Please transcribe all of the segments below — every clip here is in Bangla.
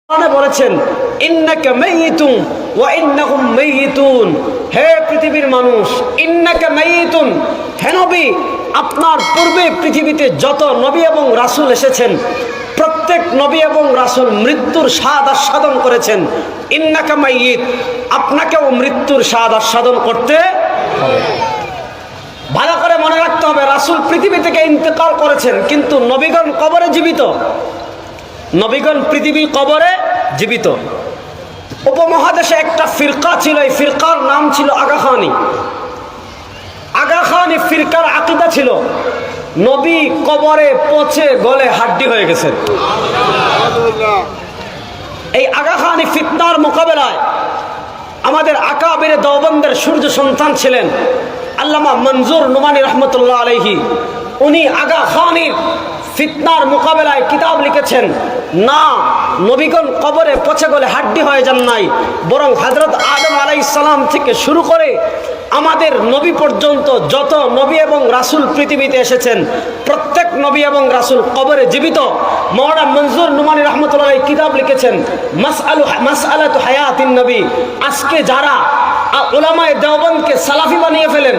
বলেছেন ইন্নাকা মাইয়িতুন ওয়া ইন্নাহুম মাইয়িতুন, হে পৃথিবীর মানুষ, ইন্নাকা মাইয়িতুন, হে নবী, আপনার পূর্বে পৃথিবীতে যত নবী এবং রাসূল এসেছেন প্রত্যেক নবী এবং রাসূল মৃত্যুর স্বাদ আস্বাদন করেছেন। ইন্নাকা মাইয়িত, আপনাকেও মৃত্যুর স্বাদ আস্বাদন করতে হবে। ভালো করে মনে রাখতে হবে, রাসূল পৃথিবী থেকে ইন্তেকাল করেছেন কিন্তু নবীগণ কবরে জীবিত। নবীগণ পৃথিবী কবরে জীবিত। উপমহাদেশে একটা ফিরকা ছিল, এই ফিরকার নাম ছিল আগা খানি। আগা খানি ফিরকার আকীদা ছিল নবী কবরে পচে গলে হাড্ডি হয়ে গেছেন। এই আগা খানি ফিতনার মোকাবেলায় আমাদের আকাবিরে দেওবন্দের সূর্য সন্তান ছিলেন আল্লামা মনজুর নুমানী রহমতুল্লাহ আলাইহি। উনি আগা খানির ফিতনার মোকাবেলায় কিতাব লিখেছেন, না, নবীগণ কবরে পচে গলে হাড্ডি হয়ে যান নাই, বরং হযরত আদম আলাইহিস সালাম থেকে শুরু করে আমাদের নবী পর্যন্ত যত নবী এবং রাসূল পৃথিবীতে এসেছেন প্রত্যেক নবী এবং রাসূল কবরে জীবিত। মাওলানা মনজুর নুমানী রহমতুল্লাহ আলাইহি কিতাব লিখেছেন মাসআলাতু হায়াতিন নবী। আজকে যারা উলামায়ে দেওবন্দকে সালাফি বানিয়ে ফেলেন,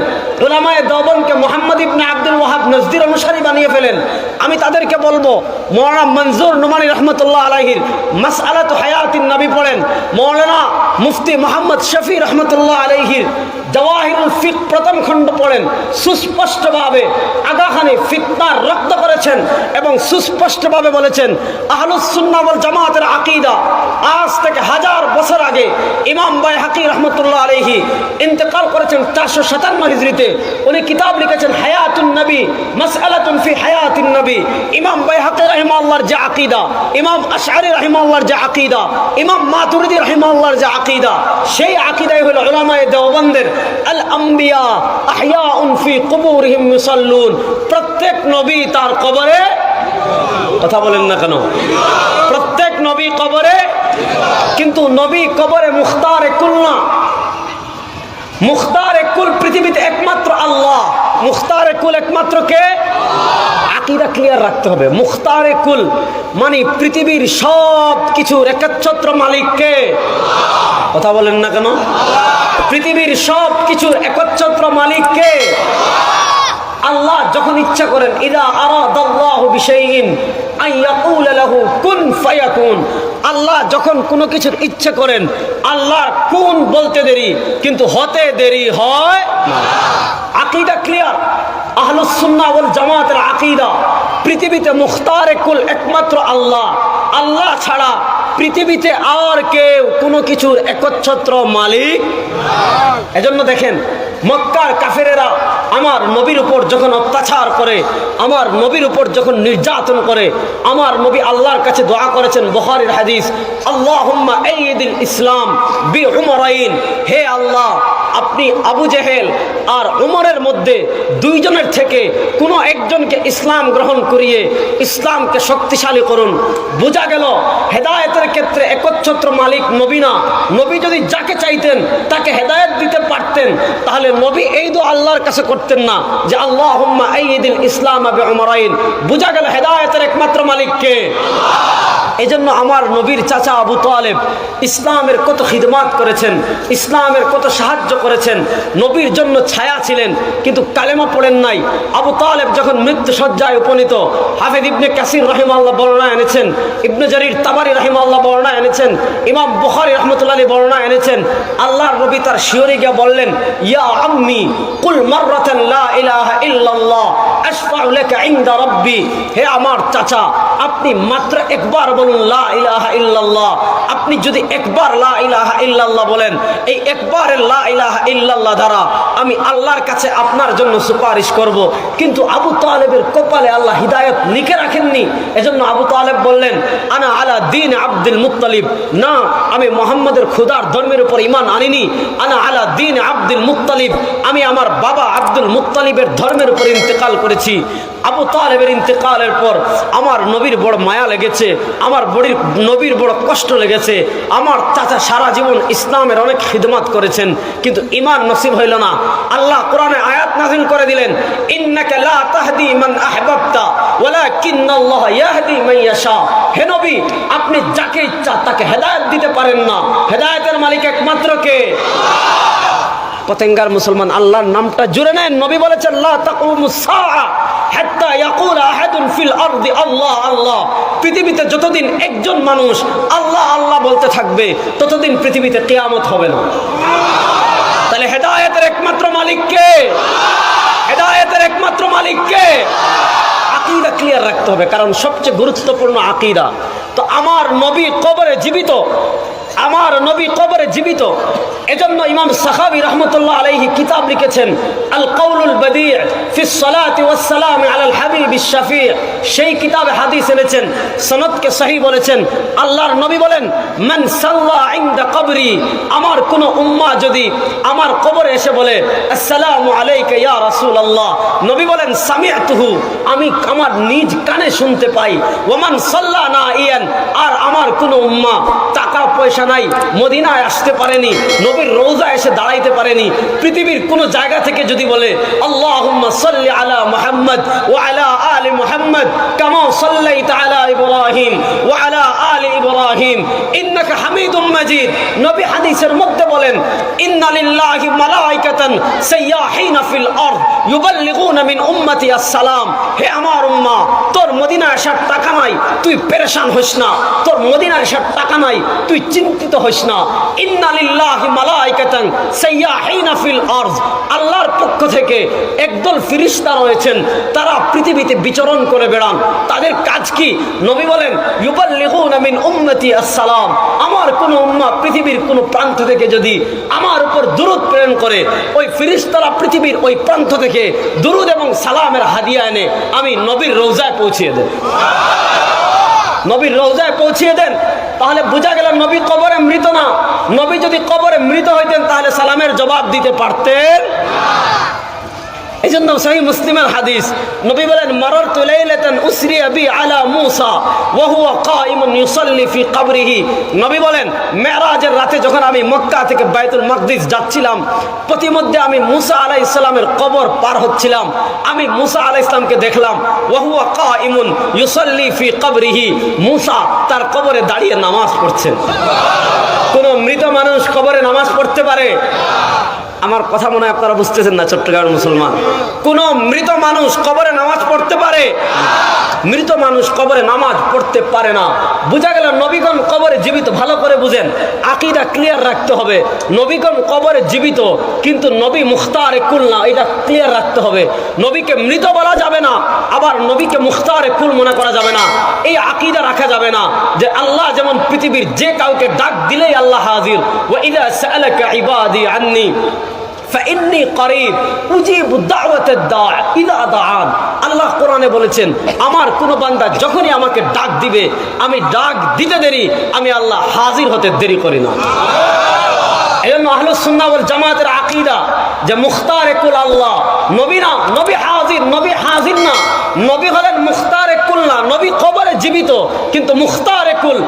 উলামায়ে দেওবন্দকে মুহাম্মদ ইবনে আব্দুল ওয়াহাব নজদির অনুসারী বানিয়ে ফেলেন, আমি তাদেরকে বলবো মাওলানা মনজুর নুমানী রহমতুল্লাহ আলাইহির মাসআলাতু হায়াতিন নবী পড়েন। মাওলানা মুফতি মোহাম্মদ শফি রহমতুল্লাহ আলাইহির জাওয়াহিরুল ফিক প্রথম খণ্ড পড়েন। সুস্পষ্টভাবে আগা খানি ফিতনার রক্ত করেছেন এবং সুস্পষ্টভাবে বলেছেন আহলুস সুন্নাহ ওয়াল জামাতের আকীদা আজ থেকে 1000 বছর আগে ইমাম বাইহাকি রহমতুল্লাহ আলাইহি ইন্তেকাল করেছেন 457 হিজরিতে। উনি কিতাব লিখেছেন হায়াতুন নবী মাসআলাতুন ফি হায়াতিন নবী। ইমাম বাইহাকি রাহিমাহুল্লাহর যে আকীদা, ইমাম আশআরী রাহিমাহুল্লাহর যে আকীদা, ইমাম মাতুরিদি রাহিমাহুল্লাহর যে আকীদা, সেই আকীদাই হলো উলামায়ে দেওবন্দের আল আম্বিয়া আহইয়াউন ফি কুবুরিহিম ইউসাল্লুন। প্রত্যেক নবী তার কবরে, কথা বলেন না কেন, প্রত্যেক নবী কবরে, কিন্তু নবী কবরে মুখতারে কুল না। মুখতারে কুল পৃথিবীতে একমাত্র আল্লাহ। মুখতারে কুল একমাত্র কে? আকীদা ক্লিয়ার রাখতে হবে। মুখতারে কুল মানে পৃথিবীর সব কিছুর একচ্ছত্র মালিক কে? কথা বলেন না কেন, পৃথিবীর সব কিছুর একচ্ছত্র মালিক কে? আল্লাহ যখন ইচ্ছা করেন, ইদা আরাদাল্লাহু বিশাইইন আন ইয়াকুলা লাহু কুন ফায়াকুন। আল্লাহ যখন কোনো কিছুর ইচ্ছা করেন, আল্লাহ কুন বলতে দেরি কিন্তু হতে দেরি হয় না। আকীদা ক্লিয়ার। আহলুস সুন্নাহ ওয়াল জামাতের আকীদা পৃথিবীতে মুখতারে কুল একমাত্র আল্লাহ। আল্লাহ ছাড়া পৃথিবীতে আর কেউ কোনো কিছুর একচ্ছত্র মালিক। এজন্য দেখেন মক্কার কাফেরেরা আমার নবীর উপর যখন অত্যাচার করে, আমার নবীর উপর যখন নির্যাতন করে, আমার নবী আল্লাহর কাছে দোয়া করেছেন, বুখারীর হাদিস, আল্লাহুম্মা আইয়িদিল ইসলাম বি উমরাইন। হে আল্লাহ, আপনি আবু জেহেল আর উমরের মধ্যে দুইজনের থেকে কোনো একজনকে ইসলাম গ্রহণ করিয়ে ইসলামকে শক্তিশালী করুন। বোঝা গেল হেদায়েতের ক্ষেত্রে একচ্ছত্র মালিক নবী না। নবী যদি যাকে চাইতেন তাকে হেদায়েত দিতে পারতেন, তাহলে নবী এই দোয়া আল্লাহর কাছে করতেন না যে আল্লাহুম্মা আইয়িদিল ইসলাম বি উমরাইন। বোঝা গেল হেদায়েতের একমাত্র মালিক কে? এজন্য আমার নবীর চাচা আবু তালেব ইসলামের কত খিদমাত করেছেন, ইসলামের কত সাহায্য করেছেন, নবীর জন্য ছায়া ছিলেন, কিন্তু কালেমা পড়েন নাই। আবু তালেব যখন মৃত্যু সজ্জায় উপনীত, হাফিজ ইবনে কাসির রাহিমাহুল্লাহ বর্ণনা এনেছেন, ইবনে জারির তাবারি রাহিমাহুল্লাহ বর্ণনা এনেছেন, ইমাম বুখারী রাহমাতুল্লাহ আলাইহি বর্ণনা এনেছেন, আল্লাহর নবী তার শিয়রে গিয়ে বললেন, ইয়া আম্মি কুল মাররাতান লা ইলাহা ইল্লাল্লাহ আশফাউ লাকা ইনদা রাব্বি। হে আমার চাচা, আপনি মাত্র একবার বলুন লা ইলাহা ইল্লাল্লাহ। আপনি যদি একবার লা ইলাহা ইল্লাল্লাহ বলেন, এই একবারের লা ইলাহা ইল্লাল্লাহ দ্বারা আমি আল্লাহর কাছে আপনার জন্য সুপারিশ করব। কিন্তু আবু তালেবের কপালে আল্লাহ হিদায়াত লিখে রাখেননি। এজন্য আবু তালেব বললেন, আনা আলা দ্বীন আব্দুল মুত্তালিব। না, আমি মুহাম্মদের খোদার ধর্মের উপর ঈমান আনিনি। আনা আলা দ্বীন আব্দুল মুত্তালিব, আমি আমার বাবা আব্দুল মুত্তালিবের ধর্মের উপর ইন্তেকাল করেছি। আবু তালেবের ইন্তেকালের পর আমার নবীর বড় মায়া লেগেছে, আমার নবীর বড় কষ্ট লেগেছে। হয়েছে। আমার চাচা সারা জীবন ইসলামের অনেক খিদমত করেছেন, কিন্তু ঈমান নসিব হইল না। আল্লাহ কোরআনে আয়াত নাযিল করে দিলেন, ইন্নাকা লা তাহদি মান আহবাবতা ওয়ালাকিন্নাল্লাহ ইয়াহদি মান ইয়াশা। হে নবী, আপনি যাকে ইচ্ছা তাকে হেদায়েত দিতে পারেন না, হেদায়েতের মালিক একমাত্র কে? পতেঙ্গার মুসলমান, আল্লাহর নামটা জুড়ে নেন। নবী বলেছেন, লা তাকুমুস সাআ হাত্তা ইয়াকুলা আহাদুন ফিল আরদি আল্লাহ আল্লাহ। পৃথিবীতে যতদিন একজন মানুষ আল্লাহ আল্লাহ বলতে থাকবে, ততদিন পৃথিবীতে কিয়ামত হবে না। তাহলে হেদায়েতের একমাত্র মালিক কে? হেদায়েতের একমাত্র মালিক কে? আকীদা ক্লিয়ার রাখতে হবে, কারণ সবচেয়ে গুরুত্বপূর্ণ আকীদা। তো আমার নবী কবরে জীবিত, আমার নবী কবরে জীবিত। এজন্য ইমাম সাখাবী রাহমাতুল্লাহ আলাইহি কিতাব লিখেছেন, আল কাউলুল বাদি' ফিস সালাতি ওয়াস সালাম আলাল হাবিবিশ শাফি'। সেই কিতাবে হাদিস এনেছেন, সনদকে সহিহ বলেছেন। আল্লাহর নবী বলেন, মান সাল্লা ইনদা কবরি, আমার কোন উম্মাহ যদি আমার কবরে এসে বলে আসসালামু আলাইকা ইয়া রাসূলুল্লাহ, নবী বলেন সামি'তুহু, আমি আমার নিজ কানে শুনতে পাই। ওয়ামান সাল্লা নাইয়ান, আর আমার কোন উম্মাহ টাকা পয়সা নাই, মদিনায় আসতে পারেনি, নবীর রওজা এসে দাঁড়াইতে পারেনি, পৃথিবীর কোন জায়গা থেকে যদি বলে আল্লাহুম্মা সাল্লি আলা মুহাম্মদ ওয়া আলা আলি মুহাম্মদ কামা সাল্লাইতা আলা ইব্রাহিম ওয়া আলা আলি ইব্রাহিম ইন্নাকা হামিদুম মাজিদ। নবী হাদিসের মধ্যে বলেন, ইন্না লিল্লাহি মালাইকাতান সাইয়াহিনা ফিল আরদ ইউবাল্লিগুনা মিন উম্মতি আসসালাম। হে আমার উম্মাহ, তোর মদিনা আসার টাকা নাই, তুই পেরেশান হইস না। তোর মদিনা আসার টাকা নাই, তুই চিন্তিত হইস না। ইন্না লিল্লাহি মালাইকাতান সাইয়াহিনা ফিল আরদ, আল্লাহর পক্ষ থেকে একদল ফেরেশতা রয়েছেন, তারা পৃথিবীতে বিচরণ করে বেড়ান। তাদের কাজ কি? নবী বলেন, ইউবাল্লিগুনা মিন উম্মতি আসসালাম। আমার কোন উম্মাহ পৃথিবীর কোন প্রান্ত থেকে যদি আমার উপর দুরূদ প্রেরণ করে, ওই ফেরেশতারা পৃথিবীর ওই প্রান্ত থেকে দুরূদ এবং সালামের হাদিয়া এনে আমি নবীর রওজায় পৌঁছিয়ে দেন। নবীর রওজায় পৌঁছিয়ে দেন। তাহলে বোঝা গেল নবী কবরে মৃত না। নবী যদি কবরে মৃত হইতেন তাহলে সালামের জবাব দিতে পারতেন। এই জন্য সহিহ মুসলিমের হাদিস, নবী বলেন, মারারতু লাইলাতান উসরিয়া বি আলা মূসা ওয়া হুয়া কাইমুন ইউসাল্লি ফি কবরিহি। নবী বলেন, মেরাজের রাতে যখন আমি মক্কা থেকে বাইতুল মাকদিস যাচ্ছিলাম, প্রতিমধ্যে আমি মূসা আলাইহিস সালামের কবর পার হচ্ছিলাম। আমি মূসা আলাইহিস সালামকে দেখলাম, ওয়া হুয়া কাইমুন ইউসাল্লি ফি কবরিহি, মূসা তার কবরে দাঁড়িয়ে নামাজ পড়ছেন। কোন মৃত মানুষ কবরে নামাজ পড়তে পারে? আমার কথা মনে হয় আপনারা বুঝতেছেন না চট্টগ্রামের মুসলমান। কোন মৃত মানুষ কবরে নামাজ পড়তে পারে? মৃত মানুষ কবরে নামাজ পড়তে পারে না। বোঝা গেল নবীগণ কবরে জীবিত। ভালো করে বুঝেন, আকীদা ক্লিয়ার রাখতে হবে। নবীগণ কবরে জীবিত, কিন্তু নবী মুখতারে কুল না, এটা ক্লিয়ার রাখতে হবে। নবীকে মৃত বলা যাবে না, আবার নবীকে মুখতারে কুল মনে করা যাবে না। এই আকীদা রাখা যাবে না যে আল্লাহ যেমন পৃথিবীর যে কাউকে ডাক দিলেই আল্লাহ হাজির। ওয়া ইযা সাআলাকা ইবাদি আন্নী ফাইন্নী করিব উজিবু দাওয়াতাদ দাঈ ইযা দাআন। আল্লাহ কোরআনে বলেছেন, আমার কোন বান্দা যখনই আমাকে ডাক দিবে, আমি ডাক দিতে দেরি, আমি আল্লাহ হাজির হতে দেরি করি না। এজন্য আহলুস সুন্নাহ ওয়াল জামাতের আকীদা যে মুখতারে কুল আল্লাহ, নবী না। নবী হাজির, নবী হাজির না। নবী হলেন মুখতারে কুল না। নবী কবরে জীবিত, কিন্তু মুখতারে কুল।